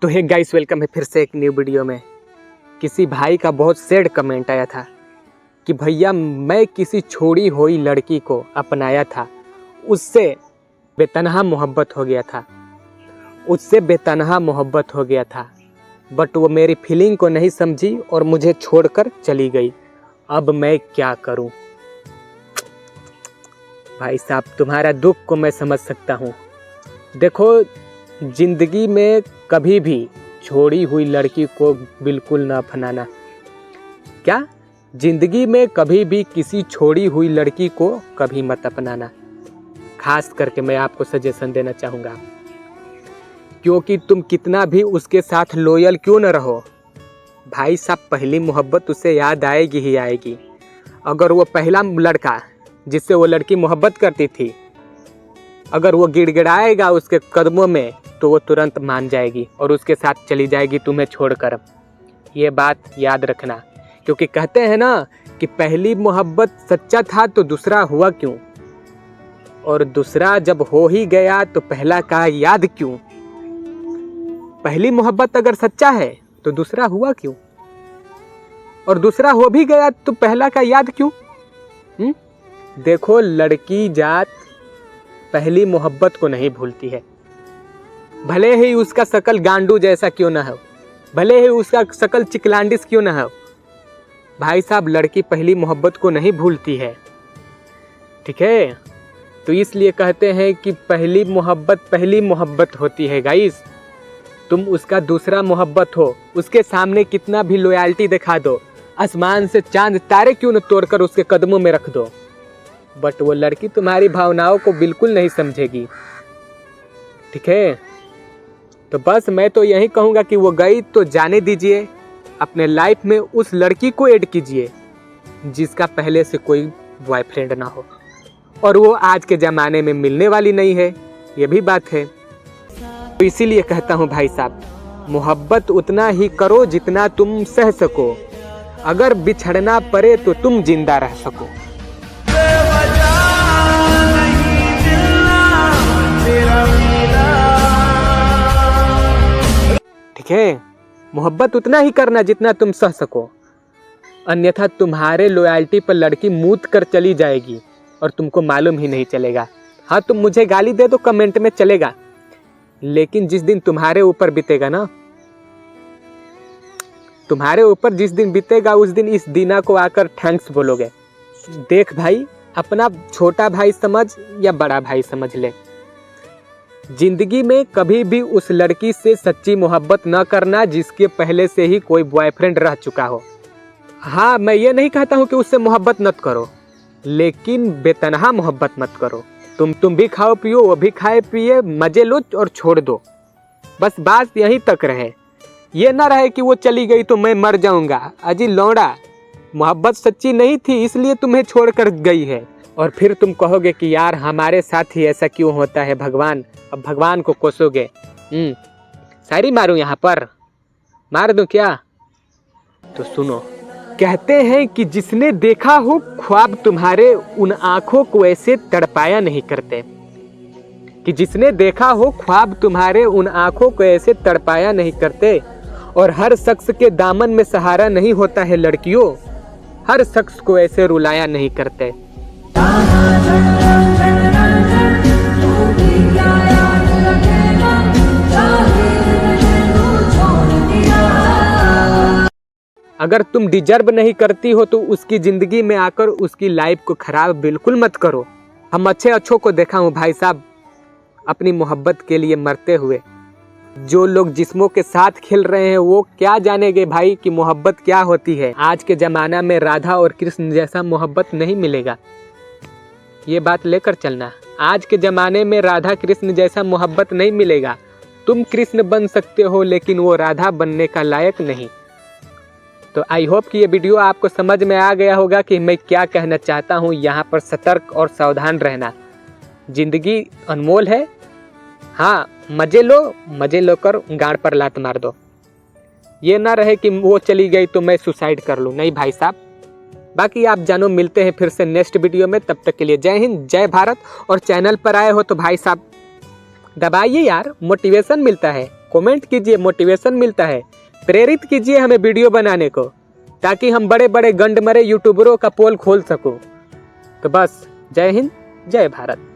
तो hey guys, welcome है फिर से एक न्यू वीडियो में। किसी भाई का बहुत सैड कमेंट आया था कि भैया मैं किसी छोड़ी हुई लड़की को अपनाया था, उससे बेतनहा मोहब्बत हो गया था, बट वो मेरी फीलिंग को नहीं समझी और मुझे छोड़कर चली गई। अब मैं क्या करूं? भाई साहब, तुम्हारा दुख को मैं समझ सकता हूं। देखो, जिंदगी में कभी भी छोड़ी हुई लड़की को बिल्कुल ना अपनाना। क्या? जिंदगी में कभी भी किसी छोड़ी हुई लड़की को कभी मत अपनाना। खास करके मैं आपको सजेशन देना चाहूँगा, क्योंकि तुम कितना भी उसके साथ लॉयल क्यों न रहो, भाई साहब, पहली मोहब्बत उसे याद आएगी ही आएगी। अगर वो पहला लड़का जिससे वो लड़की मोहब्बत करती थी, अगर वो गिड़गिड़ाएगा उसके कदमों में, तो वो तुरंत मान जाएगी और उसके साथ चली जाएगी तुम्हें छोड़कर। ये बात याद रखना, क्योंकि कहते हैं ना कि पहली मोहब्बत सच्चा था तो दूसरा हुआ क्यों, और दूसरा जब हो ही गया तो पहला का याद क्यों। पहली मोहब्बत अगर सच्चा है तो दूसरा हुआ क्यों, और दूसरा हो भी गया तो पहला का याद क्यों? देखो, लड़की जात पहली मोहब्बत को नहीं भूलती है, भले ही उसका शकल गांडू जैसा क्यों ना हो, भले ही उसका शकल चिकलांडिस क्यों ना हो। भाई साहब, लड़की पहली मोहब्बत को नहीं भूलती है, ठीक है? तो इसलिए कहते हैं कि पहली मोहब्बत होती है गाइस। तुम उसका दूसरा मोहब्बत हो, उसके सामने कितना भी लॉयल्टी दिखा दो, आसमान से चांद तारे क्यों न तोड़कर उसके कदमों में रख दो, बट वो लड़की तुम्हारी भावनाओं को बिल्कुल नहीं समझेगी, ठीक है? तो बस मैं तो यही कहूँगा कि वो गई तो जाने दीजिए, अपने लाइफ में उस लड़की को ऐड कीजिए जिसका पहले से कोई बॉयफ्रेंड ना हो, और वो आज के ज़माने में मिलने वाली नहीं है, ये भी बात है। तो इसीलिए कहता हूँ भाई साहब, मोहब्बत उतना ही करो जितना तुम सह सको, अगर बिछड़ना पड़े तो तुम जिंदा रह सको। ठीक है? मोहब्बत उतना ही करना जितना तुम सह सको, अन्यथा तुम्हारे लॉयल्टी पर लड़की मूत कर चली जाएगी और तुमको मालूम ही नहीं चलेगा। हाँ, तुम मुझे गाली दे दो कमेंट में, चलेगा, लेकिन जिस दिन तुम्हारे ऊपर बीतेगा ना, तुम्हारे ऊपर जिस दिन बीतेगा, उस दिन इस दीना को आकर थैंक्स बोलोगे। देख भाई, अपना छोटा भाई समझ या बड़ा भाई समझ ले, जिंदगी में कभी भी उस लड़की से सच्ची मोहब्बत न करना जिसके पहले से ही कोई बॉयफ्रेंड रह चुका हो। हाँ, मैं ये नहीं कहता हूँ कि उससे मोहब्बत मत करो, लेकिन बेतनहा मोहब्बत मत करो। तुम भी खाओ पियो, वो भी खाए पिए, मजे लो और छोड़ दो। बस बात यहीं तक रहे, ये ना रहे कि वो चली गई तो मैं मर जाऊंगा। अजी लौड़ा, मोहब्बत सच्ची नहीं थी इसलिए तुम्हें छोड़कर गई है, और फिर तुम कहोगे कि यार हमारे साथ ही ऐसा क्यों होता है भगवान। अब भगवान को कोसोगे। शायरी मारूं यहाँ पर, मार दूं क्या? तो सुनो, कहते हैं कि जिसने देखा हो ख्वाब तुम्हारे, उन आंखों को ऐसे तड़पाया नहीं करते। कि जिसने देखा हो ख्वाब तुम्हारे, उन आंखों को ऐसे तड़पाया नहीं करते। और हर शख्स के दामन में सहारा नहीं होता है लड़कियों, हर शख्स को ऐसे रुलाया नहीं करते। अगर तुम डिजर्व नहीं करती हो तो उसकी ज़िंदगी में आकर उसकी लाइफ को ख़राब बिल्कुल मत करो। हम अच्छों को देखा हूँ भाई साहब, अपनी मोहब्बत के लिए मरते हुए। जो लोग जिस्मों के साथ खेल रहे हैं वो क्या जानेंगे भाई कि मोहब्बत क्या होती है। आज के ज़माना में राधा और कृष्ण जैसा मोहब्बत नहीं मिलेगा, ये बात लेकर चलना। आज के ज़माने में राधा कृष्ण जैसा मोहब्बत नहीं मिलेगा। तुम कृष्ण बन सकते हो लेकिन वो राधा बनने का लायक नहीं। तो आई होप कि ये वीडियो आपको समझ में आ गया होगा कि मैं क्या कहना चाहता हूँ। यहाँ पर सतर्क और सावधान रहना, जिंदगी अनमोल है। हाँ, मजे लो कर गाड़ पर लात मार दो। ये ना रहे कि वो चली गई तो मैं सुसाइड कर लूँ, नहीं भाई साहब। बाकी आप जानो, मिलते हैं फिर से नेक्स्ट वीडियो में। तब तक के लिए जय हिंद, जय भारत। और चैनल पर आए हो तो भाई साहब दबाइए यार, मोटिवेशन मिलता है। कमेंट कीजिए, मोटिवेशन मिलता है। प्रेरित कीजिए हमें वीडियो बनाने को, ताकि हम बड़े बड़े गंडमरे यूट्यूबरों का पोल खोल सकूं। तो बस, जय हिंद, जय भारत।